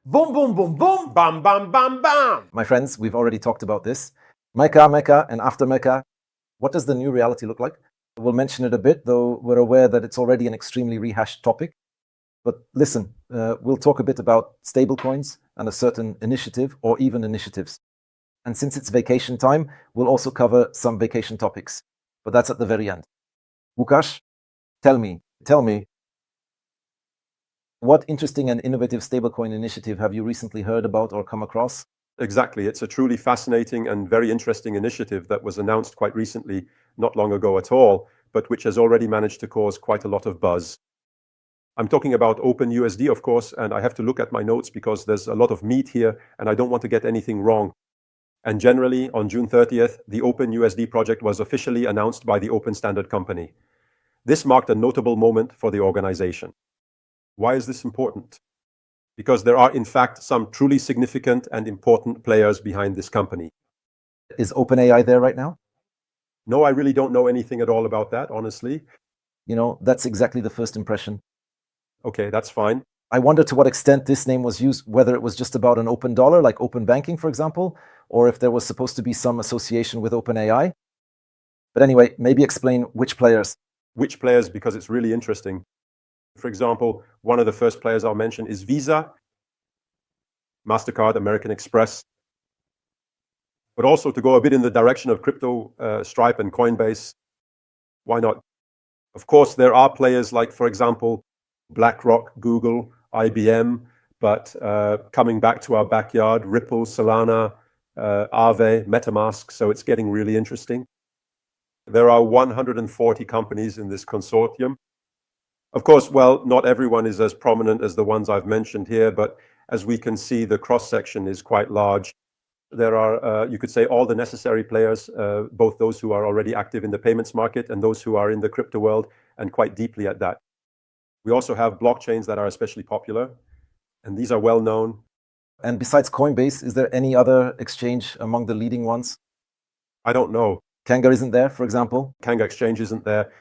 Boom, boom, boom, boom. Bam, bam, bam, bam. My friends, we've already talked about this. MiCA, and after MiCA, what does the new reality look like? We'll mention it a bit, though we're aware that it's already an extremely rehashed topic. But listen, we'll talk a bit about stablecoins and a certain initiative or even initiatives. And since it's vacation time, we'll also cover some vacation topics. But that's at the very end. Łukasz, tell me, what interesting and innovative stablecoin initiative have you recently heard about or come across? Exactly. It's a truly fascinating and very interesting initiative that was announced quite recently, not long ago at all, but which has already managed to cause quite a lot of buzz. I'm talking about OpenUSD, of course, and I have to look at my notes because there's a lot of meat here and I don't want to get anything wrong. And generally, on June 30th, the OpenUSD project was officially announced by the Open Standard Company. This marked a notable moment for the organization. Why is this important? Because there are, in fact, some truly significant and important players behind this company. Is OpenAI there right now? No, I really don't know anything at all about that, honestly. You know, that's exactly the first impression. Okay, that's fine. I wonder to what extent this name was used, whether it was just about an open dollar, like open banking, for example, or if there was supposed to be some association with OpenAI. But anyway, maybe explain which players. Which players, because it's really interesting. For example, one of the first players I'll mention is Visa, Mastercard, American Express. But also to go a bit in the direction of crypto, Stripe and Coinbase. Why not? Of course, there are players like, for example, BlackRock, Google, IBM, but coming back to our backyard, Ripple, Solana, Aave, MetaMask, so it's getting really interesting. There are 140 companies in this consortium. Of course, well, not everyone is as prominent as the ones I've mentioned here, but as we can see, the cross-section is quite large. There are, you could say, all the necessary players, both those who are already active in the payments market and those who are in the crypto world, and quite deeply at that. We also have blockchains that are especially popular, and these are well known. And besides Coinbase, is there any other exchange among the leading ones? I don't know. Kanga isn't there, for example? Kanga Exchange isn't there.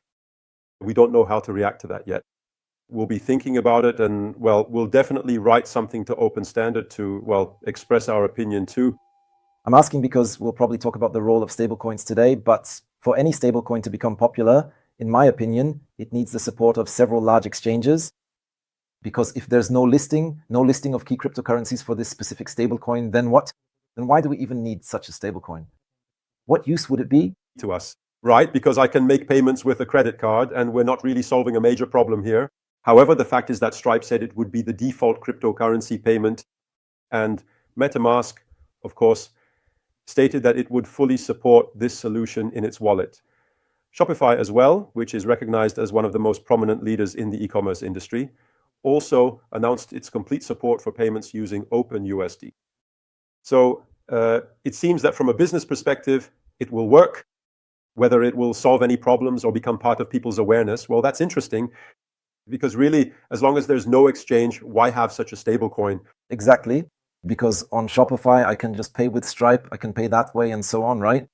We don't know how to react to that yet. We'll be thinking about it, and, well, we'll definitely write something to Open Standard to, well, express our opinion too. I'm asking because we'll probably talk about the role of stablecoins today, but for any stablecoin to become popular, in my opinion, it needs the support of several large exchanges. Because if there's no listing of key cryptocurrencies for this specific stablecoin, then what? Then why do we even need such a stablecoin? What use would it be? To us, right? Because I can make payments with a credit card, and we're not really solving a major problem here. However, the fact is that Stripe said it would be the default cryptocurrency payment, and MetaMask, of course, stated that it would fully support this solution in its wallet. Shopify as well, which is recognized as one of the most prominent leaders in the e-commerce industry, also announced its complete support for payments using OpenUSD. So it seems that from a business perspective, it will work. Whether it will solve any problems or become part of people's awareness, well, that's interesting. Because really, as long as there's no exchange, why have such a stable coin? Exactly. Because on Shopify, I can just pay with Stripe, I can pay that way and so on, right?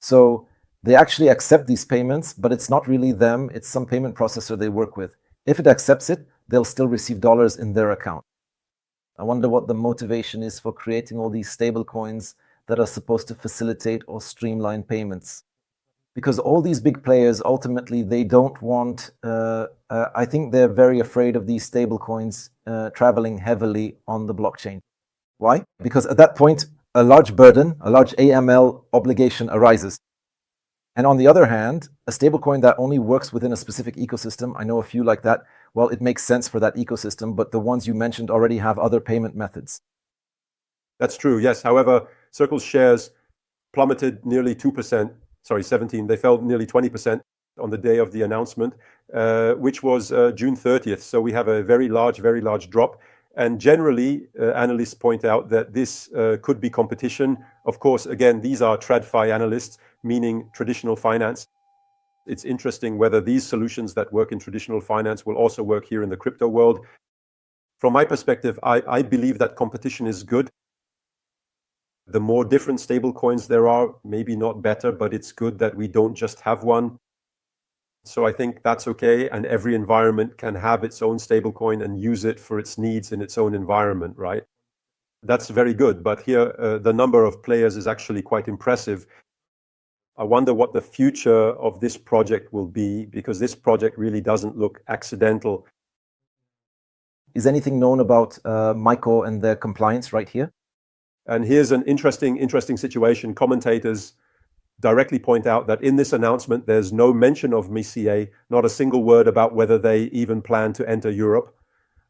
So they actually accept these payments, but it's not really them, it's some payment processor they work with. If it accepts it, they'll still receive dollars in their account. I wonder what the motivation is for creating all these stable coins that are supposed to facilitate or streamline payments. Because all these big players, ultimately, they don't want, I think they're very afraid of these stable coins traveling heavily on the blockchain. Why? Because at that point, a large burden, a large AML obligation arises. And on the other hand, a stablecoin that only works within a specific ecosystem, I know a few like that, well, it makes sense for that ecosystem, but the ones you mentioned already have other payment methods. That's true, yes. However, Circle's shares plummeted nearly 17, they fell nearly 20% on the day of the announcement, which was June 30th. So we have a very large drop. And generally, analysts point out that this could be competition. Of course, again, these are TradFi analysts, meaning traditional finance. It's interesting whether these solutions that work in traditional finance will also work here in the crypto world. From my perspective, I believe that competition is good. The more different stable coins there are, maybe not better, but it's good that we don't just have one. So I think that's okay, and every environment can have its own stablecoin and use it for its needs in its own environment, right? That's very good, but here the number of players is actually quite impressive. I wonder what the future of this project will be, because this project really doesn't look accidental. Is anything known about MiCA and their compliance right here? And here's an interesting situation. Commentators directly point out that in this announcement, there's no mention of MiCA, not a single word about whether they even plan to enter Europe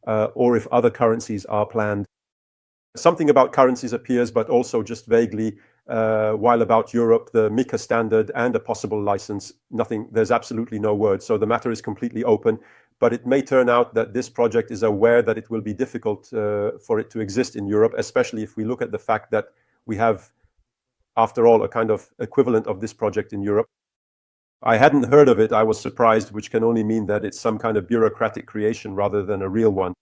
or if other currencies are planned. Something about currencies appears, but also just vaguely, while about Europe, the MiCA standard and a possible license, nothing, there's absolutely no word. So the matter is completely open, but it may turn out that this project is aware that it will be difficult for it to exist in Europe, especially if we look at the fact that we have, after all, a kind of equivalent of this project in Europe. I hadn't heard of it. I was surprised, which can only mean that it's some kind of bureaucratic creation rather than a real one.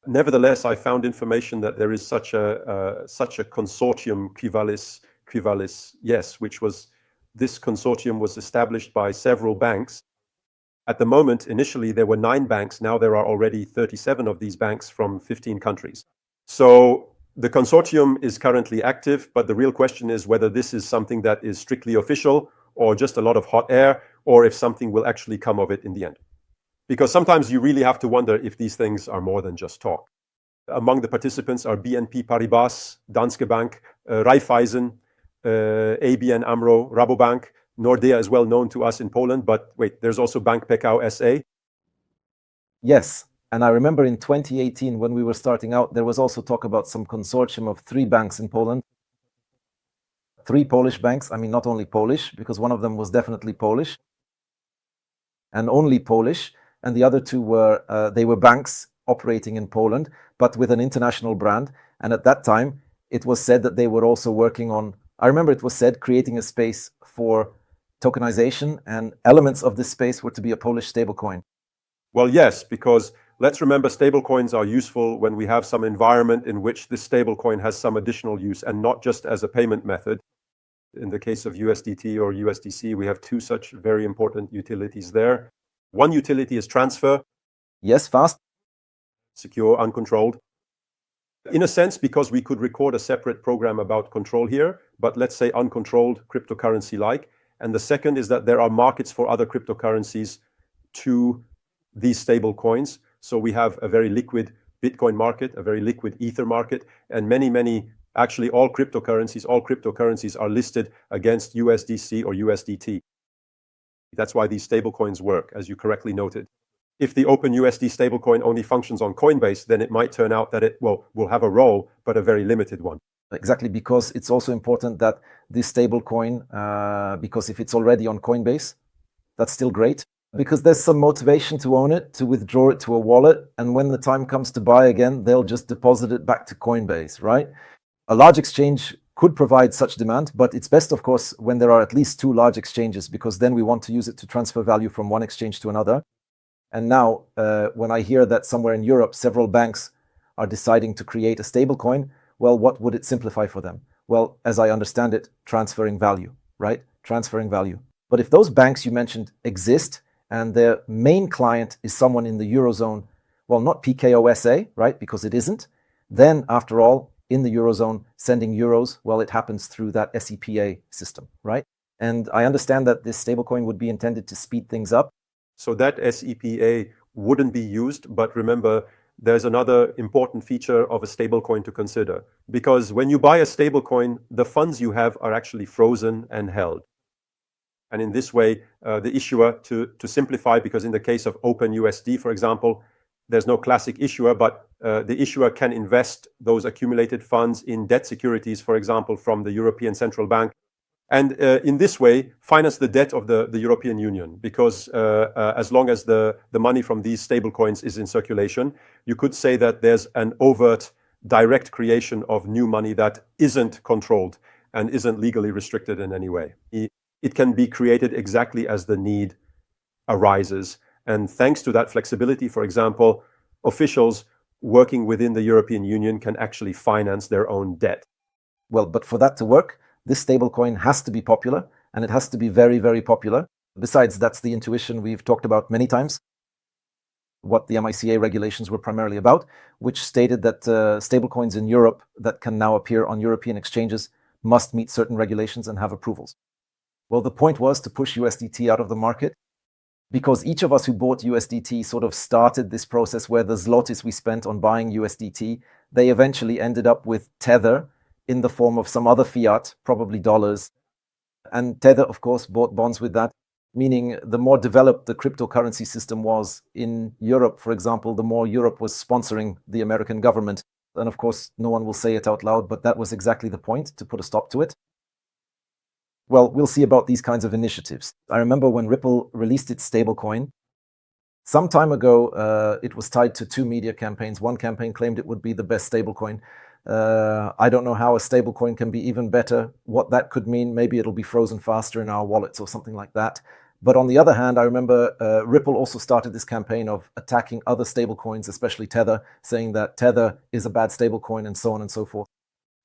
Nevertheless, I found information that there is such a consortium, Quivalis, yes, which was, this consortium was established by several banks. At the moment, initially there were 9 banks. Now there are already 37 of these banks from 15 countries. So the consortium is currently active, but the real question is whether this is something that is strictly official or just a lot of hot air, or if something will actually come of it in the end. Because sometimes you really have to wonder if these things are more than just talk. Among the participants are BNP Paribas, Danske Bank, Raiffeisen, ABN AMRO, Rabobank. Nordea is well known to us in Poland, but wait, there's also Bank Pekao SA. Yes, and I remember in 2018 when we were starting out, there was also talk about some consortium of 3 banks in Poland. 3 Polish banks, I mean not only Polish, because one of them was definitely Polish, and only Polish. And the other 2 were, they were banks operating in Poland, but with an international brand. And at that time, it was said that they were also working on, I remember it was said, creating a space for tokenization, and elements of this space were to be a Polish stablecoin. Well, yes, because let's remember stablecoins are useful when we have some environment in which this stablecoin has some additional use and not just as a payment method. In the case of USDT or USDC, we have 2 such very important utilities there. One utility is transfer. Yes, fast. Secure, uncontrolled. In a sense, because we could record a separate program about control here, but let's say uncontrolled cryptocurrency-like. And the second is that there are markets for other cryptocurrencies to these stable coins. So we have a very liquid Bitcoin market, a very liquid Ether market, and many, actually all cryptocurrencies are listed against USDC or USDT. That's why these stablecoins work, as you correctly noted. If the OpenUSD stablecoin only functions on Coinbase, then it might turn out that it will have a role, but a very limited one. Exactly, because it's also important that this stablecoin, because if it's already on Coinbase, that's still great, because there's some motivation to own it, to withdraw it to a wallet, and when the time comes to buy again, they'll just deposit it back to Coinbase, right? A large exchange could provide such demand, but it's best, of course, when there are at least 2 large exchanges, because then we want to use it to transfer value from one exchange to another. And now, when I hear that somewhere in Europe, several banks are deciding to create a stablecoin, well, what would it simplify for them? Well, as I understand it, transferring value, right? Transferring value. But if those banks you mentioned exist and their main client is someone in the Eurozone, well, not PKOSA, right? Because it isn't. Then, after all, in the Eurozone, sending euros, well, it happens through that SEPA system, right? And I understand that this stablecoin would be intended to speed things up. So that SEPA wouldn't be used, but remember, there's another important feature of a stablecoin to consider. Because when you buy a stablecoin, the funds you have are actually frozen and held. And in this way, the issuer, to simplify, because in the case of OpenUSD, for example, there's no classic issuer, but the issuer can invest those accumulated funds in debt securities, for example, from the European Central Bank. And in this way, finance the debt of the European Union, because as long as the money from these stablecoins is in circulation, you could say that there's an overt, direct creation of new money that isn't controlled and isn't legally restricted in any way. It can be created exactly as the need arises. And thanks to that flexibility, for example, officials working within the European Union can actually finance their own debt. Well, but for that to work, this stablecoin has to be popular, and it has to be very, very popular. Besides, that's the intuition we've talked about many times. what the MiCA regulations were primarily about, which stated that stablecoins in Europe that can now appear on European exchanges must meet certain regulations and have approvals. Well, the point was to push USDT out of the market, because each of us who bought USDT sort of started this process where the zlotys we spent on buying USDT, they eventually ended up with Tether in the form of some other fiat, probably dollars. And Tether, of course, bought bonds with that, meaning the more developed the cryptocurrency system was in Europe, for example, the more Europe was sponsoring the American government. And of course, no one will say it out loud, but that was exactly the point, to put a stop to it. Well, we'll see about these kinds of initiatives. I remember when Ripple released its stablecoin, some time ago, it was tied to two media campaigns. One campaign claimed it would be the best stablecoin. I don't know how a stablecoin can be even better, what that could mean. Maybe it'll be frozen faster in our wallets or something like that. But on the other hand, I remember Ripple also started this campaign of attacking other stablecoins, especially Tether, saying that Tether is a bad stablecoin and so on and so forth.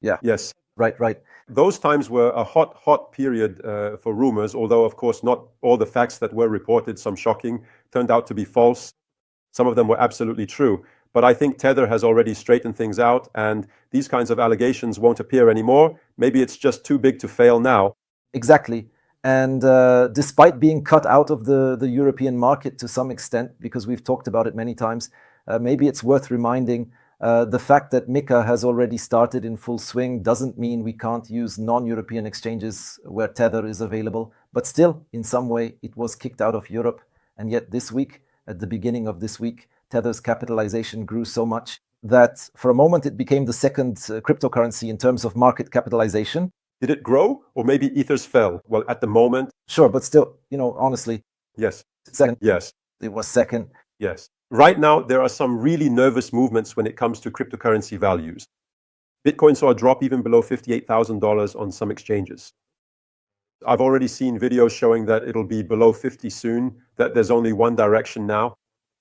Yeah. Yes. Right. Those times were a hot period for rumors, although, of course, not all the facts that were reported, some shocking, turned out to be false. Some of them were absolutely true. But I think Tether has already straightened things out, and these kinds of allegations won't appear anymore. Maybe it's just too big to fail now. Exactly. And despite being cut out of the European market to some extent, because we've talked about it many times, maybe it's worth reminding the fact that MiCA has already started in full swing doesn't mean we can't use non-European exchanges where Tether is available. But still, in some way, it was kicked out of Europe. And yet this week, at the beginning of this week, Tether's capitalization grew so much that for a moment it became the second cryptocurrency in terms of market capitalization. Did it grow, or maybe Ethers fell? Well, at the moment... Sure, but still, honestly... Yes. Second. Yes. It was second. Yes. Right now, there are some really nervous movements when it comes to cryptocurrency values. Bitcoin saw a drop even below $58,000 on some exchanges. I've already seen videos showing that it'll be below 50 soon, that there's only one direction now.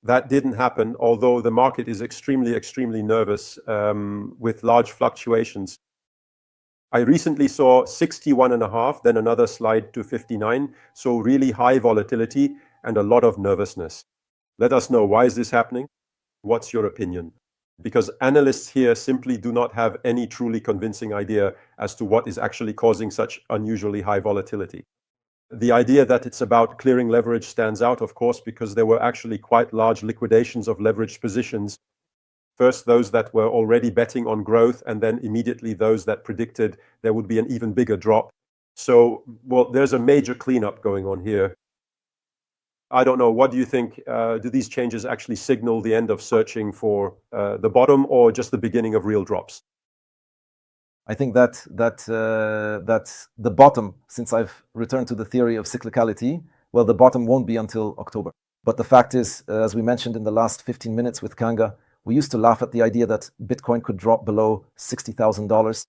That didn't happen, although the market is extremely nervous with large fluctuations. I recently saw 61.5, then another slide to 59, so really high volatility and a lot of nervousness. Let us know, why is this happening? What's your opinion? Because analysts here simply do not have any truly convincing idea as to what is actually causing such unusually high volatility. The idea that it's about clearing leverage stands out, of course, because there were actually quite large liquidations of leveraged positions. First, those that were already betting on growth, and then immediately those that predicted there would be an even bigger drop. So, well, there's a major cleanup going on here. I don't know, what do you think? Do these changes actually signal the end of searching for the bottom, or just the beginning of real drops? I think that the bottom, since I've returned to the theory of cyclicality, well, the bottom won't be until October. But the fact is, as we mentioned in the last 15 minutes with Kanga, we used to laugh at the idea that Bitcoin could drop below $60,000.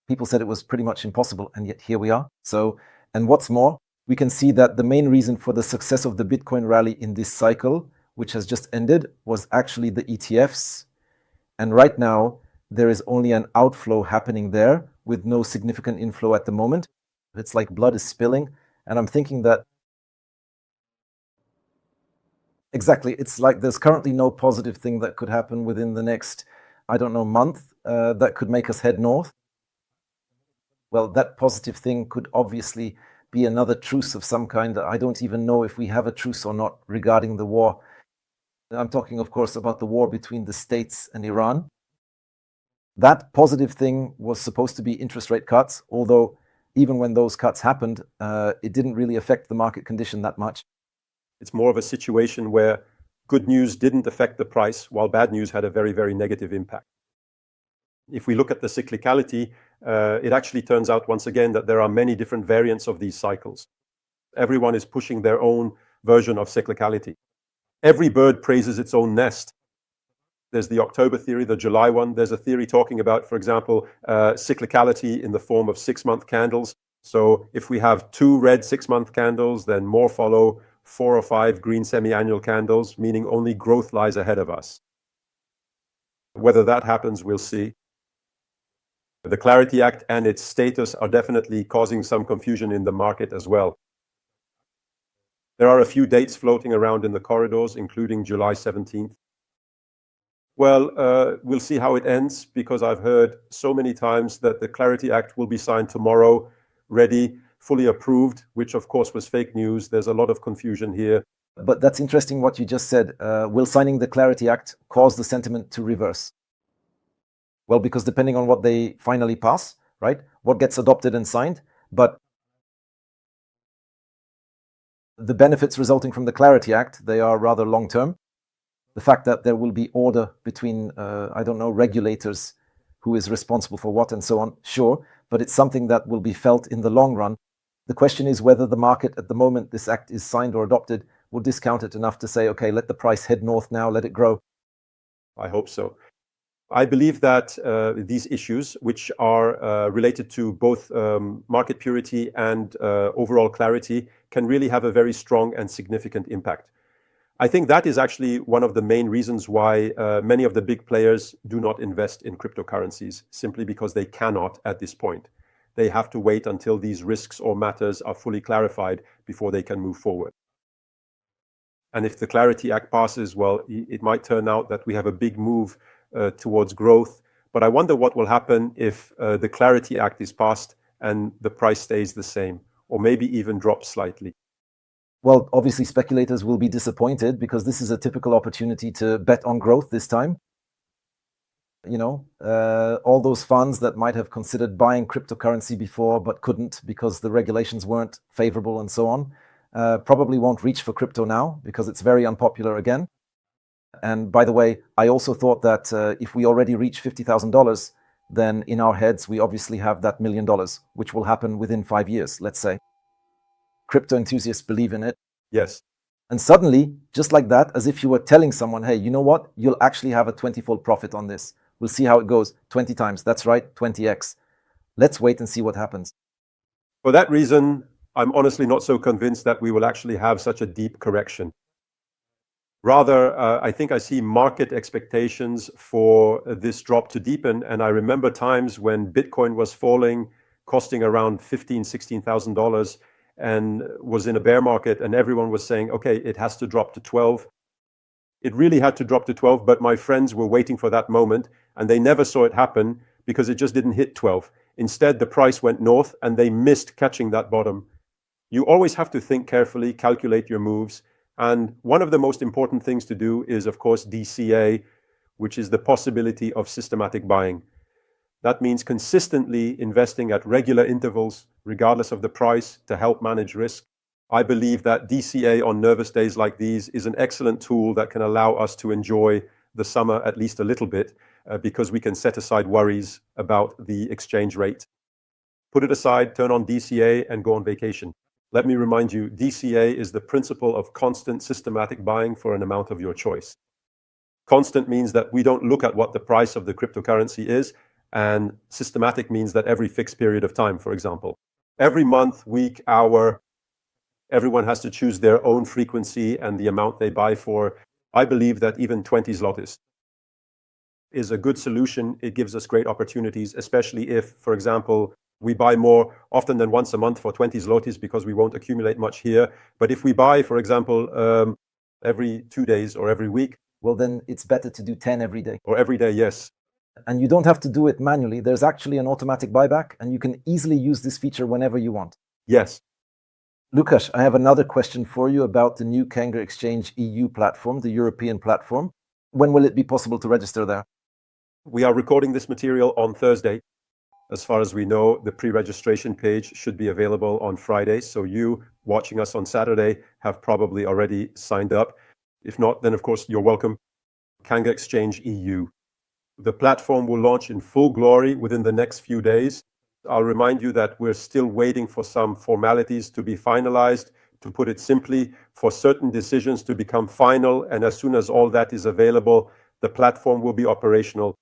People said it was pretty much impossible, and yet here we are. So, and what's more, we can see that the main reason for the success of the Bitcoin rally in this cycle, which has just ended, was actually the ETFs. And right now, there is only an outflow happening there with no significant inflow at the moment. It's like blood is spilling. And I'm thinking that exactly, it's like there's currently no positive thing that could happen within the next, I don't know, month that could make us head north. Well, that positive thing could obviously be another truce of some kind. I don't even know if we have a truce or not regarding the war. I'm talking, of course, about the war between the States and Iran. That positive thing was supposed to be interest rate cuts, although even when those cuts happened, it didn't really affect the market condition that much. It's more of a situation where good news didn't affect the price, while bad news had a very negative impact. If we look at the cyclicality, it actually turns out once again that there are many different variants of these cycles. Everyone is pushing their own version of cyclicality. Every bird praises its own nest. There's the October theory, the July one. There's a theory talking about, for example, cyclicality in the form of 6-month candles. So if we have 2 red 6-month candles, then more follow 4 or 5 green semi-annual candles, meaning only growth lies ahead of us. Whether that happens, we'll see. The Clarity Act and its status are definitely causing some confusion in the market as well. There are a few dates floating around in the corridors, including July 17th. Well, we'll see how it ends, because I've heard so many times that the Clarity Act will be signed tomorrow, ready, fully approved, which of course was fake news. There's a lot of confusion here. But that's interesting what you just said. Will signing the Clarity Act cause the sentiment to reverse? Well, because depending on what they finally pass, right, what gets adopted and signed, but the benefits resulting from the Clarity Act, they are rather long-term. The fact that there will be order between, regulators, who is responsible for what and so on, sure, but it's something that will be felt in the long run. The question is whether the market, at the moment this act is signed or adopted, will discount it enough to say, okay, let the price head north now, let it grow. I hope so. I believe that these issues, which are related to both market purity and overall clarity, can really have a very strong and significant impact. I think that is actually one of the main reasons why many of the big players do not invest in cryptocurrencies, simply because they cannot at this point. They have to wait until these risks or matters are fully clarified before they can move forward. And if the Clarity Act passes, well, it might turn out that we have a big move towards growth. But I wonder what will happen if the Clarity Act is passed and the price stays the same, or maybe even drops slightly. Well, obviously speculators will be disappointed, because this is a typical opportunity to bet on growth this time. All those funds that might have considered buying cryptocurrency before but couldn't because the regulations weren't favorable and so on, probably won't reach for crypto now, because it's very unpopular again. And by the way, I also thought that if we already reach $50,000, then in our heads we obviously have that $1 million, which will happen within 5 years, let's say. Crypto enthusiasts believe in it. Yes. And suddenly, just like that, as if you were telling someone, hey, you know what? You'll actually have a 20-fold profit on this. We'll see how it goes. 20 times. That's right, 20x. Let's wait and see what happens. For that reason, I'm honestly not so convinced that we will actually have such a deep correction. Rather, I think I see market expectations for this drop to deepen. And I remember times when Bitcoin was falling, costing around $15,000, $16,000, and was in a bear market, and everyone was saying, okay, it has to drop to 12. It really had to drop to 12, but my friends were waiting for that moment, and they never saw it happen because it just didn't hit 12. Instead, the price went north, and they missed catching that bottom. You always have to think carefully, calculate your moves, and one of the most important things to do is, of course, DCA, which is the possibility of systematic buying. That means consistently investing at regular intervals, regardless of the price, to help manage risk. I believe that DCA on nervous days like these is an excellent tool that can allow us to enjoy the summer at least a little bit, because we can set aside worries about the exchange rate. Put it aside, turn on DCA, and go on vacation. Let me remind you, DCA is the principle of constant systematic buying for an amount of your choice. Constant means that we don't look at what the price of the cryptocurrency is, and systematic means that every fixed period of time, for example. Every month, week, hour, everyone has to choose their own frequency and the amount they buy for. I believe that even 20 zlotys is a good solution. It gives us great opportunities, especially if, for example, we buy more often than once a month for 20 zlotys, because we won't accumulate much here. But if we buy, for example, every 2 days or every week, well, then it's better to do 10 every day. Or every day, yes. And you don't have to do it manually. There's actually an automatic buyback, and you can easily use this feature whenever you want. Yes. Lukasz, I have another question for you about the new Kanga Exchange EU platform, the European platform. When will it be possible to register there? We are recording this material on Thursday. As far as we know, the pre-registration page should be available on Friday. So you watching us on Saturday have probably already signed up. If not, then of course you're welcome. Kanga Exchange EU. The platform will launch in full glory within the next few days. I'll remind you that we're still waiting for some formalities to be finalized. To put it simply, for certain decisions to become final, and as soon as all that is available, the platform will be operational.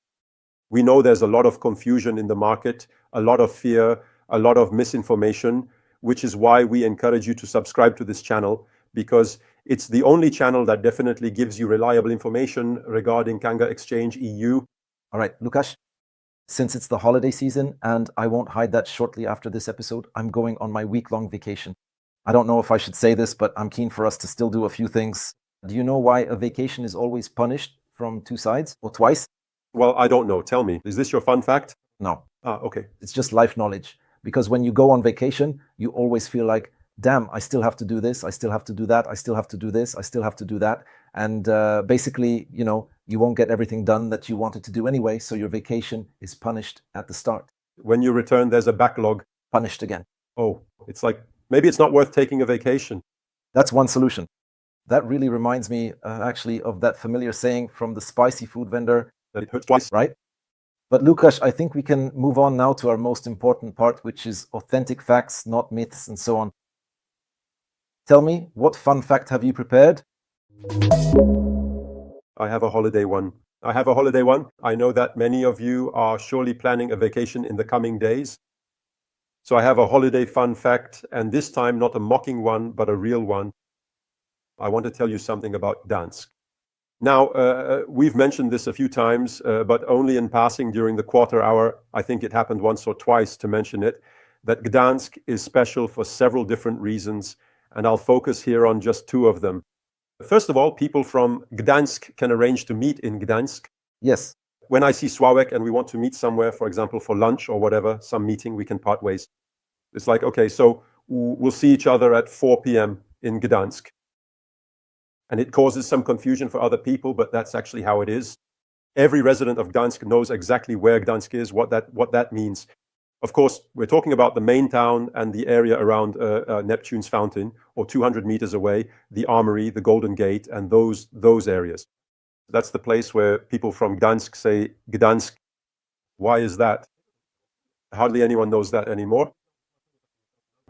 We know there's a lot of confusion in the market, a lot of fear, a lot of misinformation, which is why we encourage you to subscribe to this channel, because it's the only channel that definitely gives you reliable information regarding Kanga Exchange EU. All right, Lukasz, since it's the holiday season, and I won't hide that shortly after this episode, I'm going on my week-long vacation. I don't know if I should say this, but I'm keen for us to still do a few things. Do you know why a vacation is always punished from two sides or twice? Well, I don't know. Tell me. Is this your fun fact? No. Okay. It's just life knowledge. Because when you go on vacation, you always feel like, damn, I still have to do this, I still have to do that, I still have to do this, I still have to do that. And basically, you won't get everything done that you wanted to do anyway, so your vacation is punished at the start. When you return, there's a backlog. Punished again. Oh, it's like, maybe it's not worth taking a vacation. That's one solution. That really reminds me actually of that familiar saying from the spicy food vendor. That it hurts twice. Right? But Lukasz, I think we can move on now to our most important part, which is authentic facts, not myths and so on. Tell me, what fun fact have you prepared? I have a holiday one. I know that many of you are surely planning a vacation in the coming days. So I have a holiday fun fact, and this time not a mocking one, but a real one. I want to tell you something about Gdansk. Now, we've mentioned this a few times, but only in passing during the quarter hour. I think it happened once or twice to mention it, that Gdansk is special for several different reasons, and I'll focus here on just two of them. First of all, people from Gdansk can arrange to meet in Gdansk. Yes. When I see Sławek and we want to meet somewhere, for example, for lunch or whatever, some meeting, we can part ways. It's like, okay, so we'll see each other at 4 p.m. in Gdansk. And it causes some confusion for other people, but that's actually how it is. Every resident of Gdansk knows exactly where Gdansk is, what that means. Of course, we're talking about the main town and the area around Neptune's Fountain, or 200 meters away, the Armory, the Golden Gate, and those areas. That's the place where people from Gdansk say Gdansk. Why is that? Hardly anyone knows that anymore.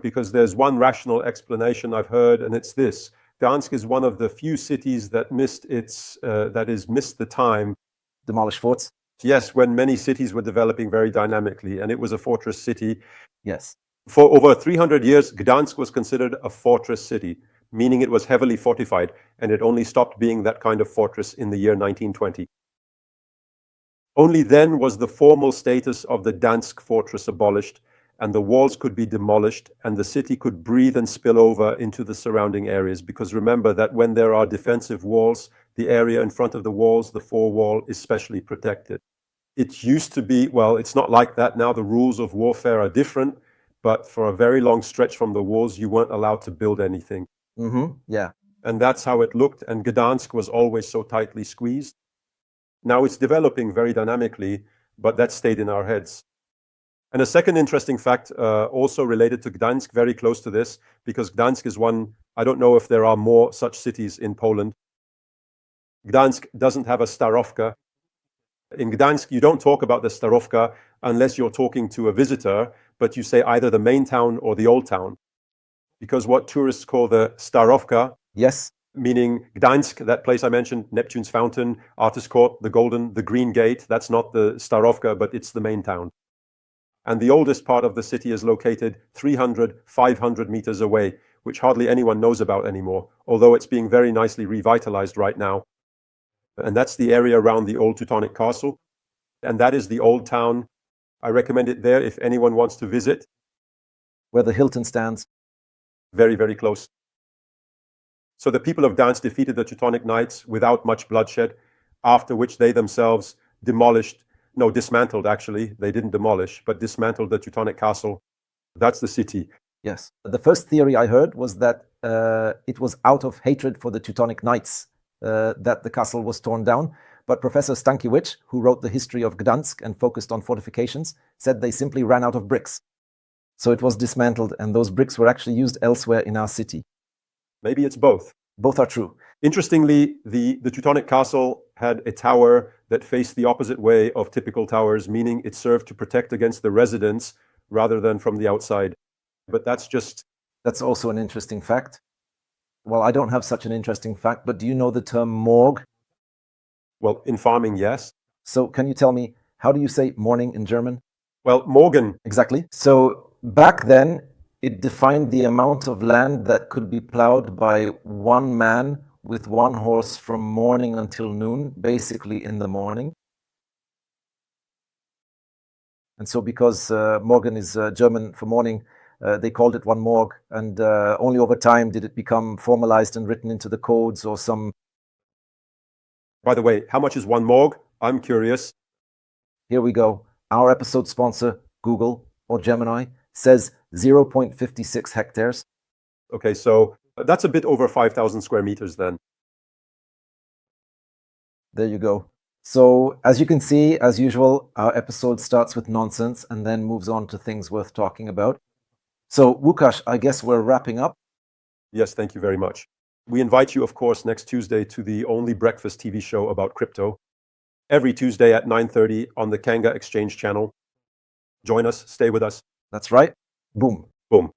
Because there's one rational explanation I've heard, and it's this. Gdansk is one of the few cities that missed the time. Demolish forts? Yes, when many cities were developing very dynamically, and it was a fortress city. Yes. For over 300 years, Gdansk was considered a fortress city, meaning it was heavily fortified, and it only stopped being that kind of fortress in the year 1920. Only then was the formal status of the Gdansk fortress abolished, and the walls could be demolished, and the city could breathe and spill over into the surrounding areas. Because remember that when there are defensive walls, the area in front of the walls, the forewall, is specially protected. It used to be, well, it's not like that now. The rules of warfare are different, but for a very long stretch from the walls, you weren't allowed to build anything. Yeah. And that's how it looked, and Gdansk was always so tightly squeezed. Now it's developing very dynamically, but that stayed in our heads. And a second interesting fact, also related to Gdansk, very close to this, because Gdansk is one, I don't know if there are more such cities in Poland. Gdansk doesn't have a Starówka. In Gdansk, you don't talk about the Starówka unless you're talking to a visitor, but you say either the main town or the old town. Because what tourists call the Starówka, yes, meaning Gdańsk, that place I mentioned, Neptune's Fountain, Artist Court, the Green Gate, that's not the Starówka, but it's the main town. And the oldest part of the city is located 300, 500 meters away, which hardly anyone knows about anymore, although it's being very nicely revitalized right now. And that's the area around the old Teutonic Castle. And that is the old town. I recommend it there if anyone wants to visit. Where the Hilton stands. Very, very close. So the people of Gdansk defeated the Teutonic Knights without much bloodshed, after which they themselves dismantled actually. They didn't demolish, but dismantled the Teutonic Castle. That's the city. Yes. The first theory I heard was that it was out of hatred for the Teutonic Knights that the castle was torn down. But Professor Stankiewicz, who wrote the history of Gdansk and focused on fortifications, said they simply ran out of bricks. So it was dismantled, and those bricks were actually used elsewhere in our city. Maybe it's both. Both are true. Interestingly, the Teutonic Castle had a tower that faced the opposite way of typical towers, meaning it served to protect against the residents rather than from the outside. But that's also an interesting fact. Well, I don't have such an interesting fact, but do you know the term morgue? Well, in farming, yes. So can you tell me, how do you say morning in German? Well, Morgen. Exactly. So back then, it defined the amount of land that could be plowed by one man with one horse from morning until noon, basically in the morning. And so because Morgen is German for morning, they called it one morg, and only over time did it become formalized and written into the codes or some. By the way, how much is one morg? I'm curious. Here we go. Our episode sponsor, Google or Gemini, says 0.56 hectares. Okay, so that's a bit over 5,000 square meters then. There you go. So as you can see, as usual, our episode starts with nonsense and then moves on to things worth talking about. So Łukasz, I guess we're wrapping up. Yes, thank you very much. We invite you, of course, next Tuesday to the only breakfast TV show about crypto. Every Tuesday at 9:30 on the Kanga Exchange channel. Join us, stay with us. That's right. Boom. Boom.